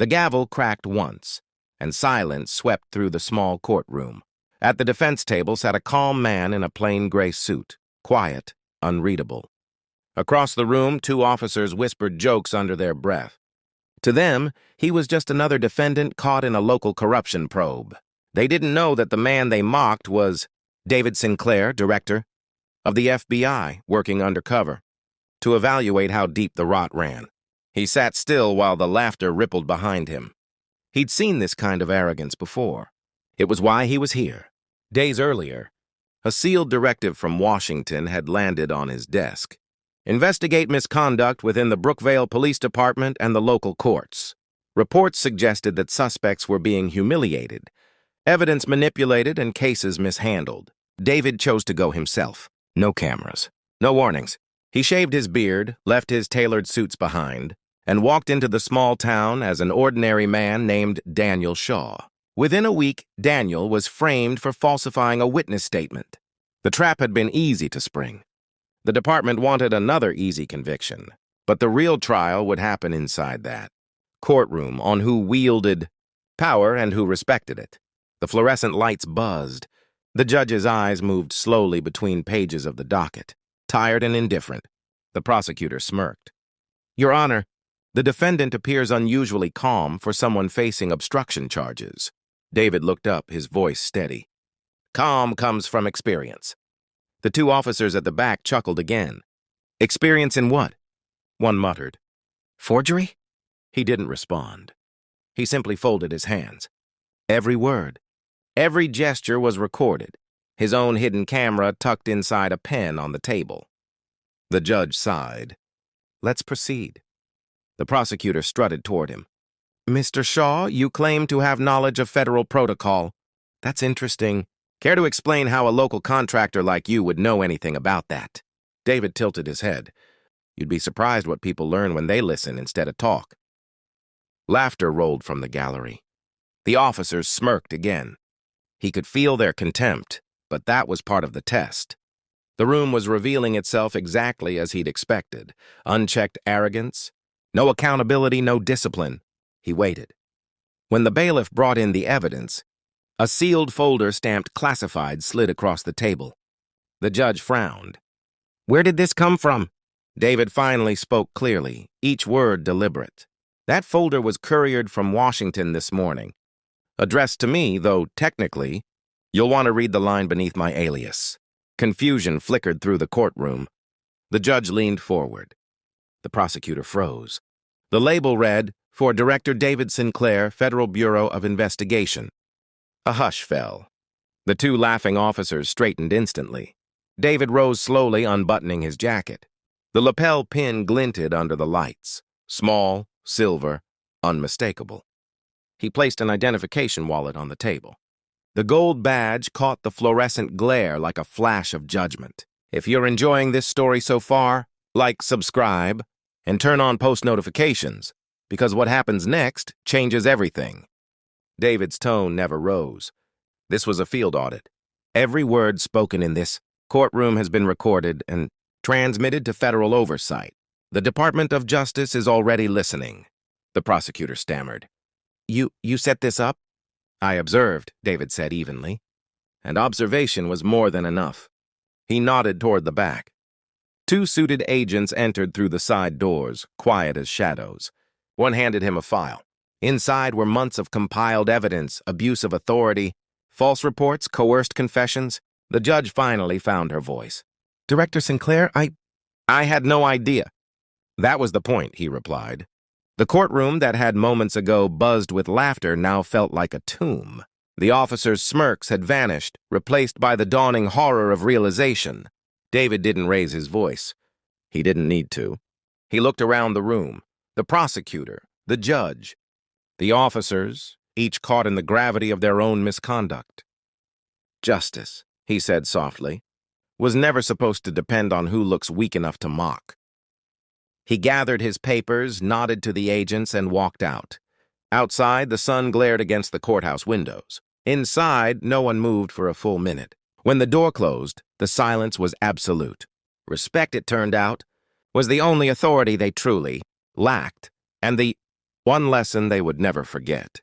The gavel cracked once, and silence swept through the small courtroom. At the defense table sat a calm man in a plain gray suit, quiet, unreadable. Across the room, two officers whispered jokes under their breath. To them, he was just another defendant caught in a local corruption probe. They didn't know that the man they mocked was David Sinclair, director of the FBI, working undercover to evaluate how deep the rot ran. He sat still while the laughter rippled behind him. He'd seen this kind of arrogance before. It was why he was here. Days earlier, a sealed directive from Washington had landed on his desk. Investigate misconduct within the Brookvale Police Department and the local courts. Reports suggested that suspects were being humiliated, evidence manipulated, and cases mishandled. David chose to go himself. No cameras. No warnings. He shaved his beard, left his tailored suits behind, and walked into the small town as an ordinary man named Daniel Shaw. Within a week, Daniel was framed for falsifying a witness statement. The trap had been easy to spring. The department wanted another easy conviction, but the real trial would happen inside that courtroom, on who wielded power and who respected it. The fluorescent lights buzzed. The judge's eyes moved slowly between pages of the docket, tired and indifferent. The prosecutor smirked. Your Honor, the defendant appears unusually calm for someone facing obstruction charges. David looked up, his voice steady. Calm comes from experience. The two officers at the back chuckled again. Experience in what? One muttered. Forgery? He didn't respond. He simply folded his hands. Every word, every gesture was recorded, his own hidden camera tucked inside a pen on the table. The judge sighed. Let's proceed. The prosecutor strutted toward him. Mr. Shaw, you claim to have knowledge of federal protocol. That's interesting. Care to explain how a local contractor like you would know anything about that? David tilted his head. You'd be surprised what people learn when they listen instead of talk. Laughter rolled from the gallery. The officers smirked again. He could feel their contempt, but that was part of the test. The room was revealing itself exactly as he'd expected. Unchecked arrogance, no accountability, no discipline. He waited. When the bailiff brought in the evidence, a sealed folder stamped classified slid across the table. The judge frowned. Where did this come from? David finally spoke clearly, each word deliberate. That folder was couriered from Washington this morning. Addressed to me, though technically, you'll want to read the line beneath my alias. Confusion flickered through the courtroom. The judge leaned forward. The prosecutor froze. The label read, for Director David Sinclair, Federal Bureau of Investigation. A hush fell. The two laughing officers straightened instantly. David rose slowly, unbuttoning his jacket. The lapel pin glinted under the lights. Small, silver, unmistakable. He placed an identification wallet on the table. The gold badge caught the fluorescent glare like a flash of judgment. If you're enjoying this story so far, like, subscribe, and turn on post notifications, because what happens next changes everything. David's tone never rose. This was a field audit. Every word spoken in this courtroom has been recorded and transmitted to federal oversight. The Department of Justice is already listening. The prosecutor stammered. You set this up? I observed, David said evenly. And observation was more than enough. He nodded toward the back. Two suited agents entered through the side doors, quiet as shadows. One handed him a file. Inside were months of compiled evidence, abuse of authority, false reports, coerced confessions. The judge finally found her voice. Director Sinclair, I had no idea. That was the point, he replied. The courtroom that had moments ago buzzed with laughter now felt like a tomb. The officers' smirks had vanished, replaced by the dawning horror of realization. David didn't raise his voice. He didn't need to. He looked around the room. The prosecutor, the judge, the officers, each caught in the gravity of their own misconduct. Justice, he said softly, was never supposed to depend on who looks weak enough to mock. He gathered his papers, nodded to the agents, and walked out. Outside, the sun glared against the courthouse windows. Inside, no one moved for a full minute. When the door closed, the silence was absolute. Respect, it turned out, was the only authority they truly lacked, and the One lesson they would never forget.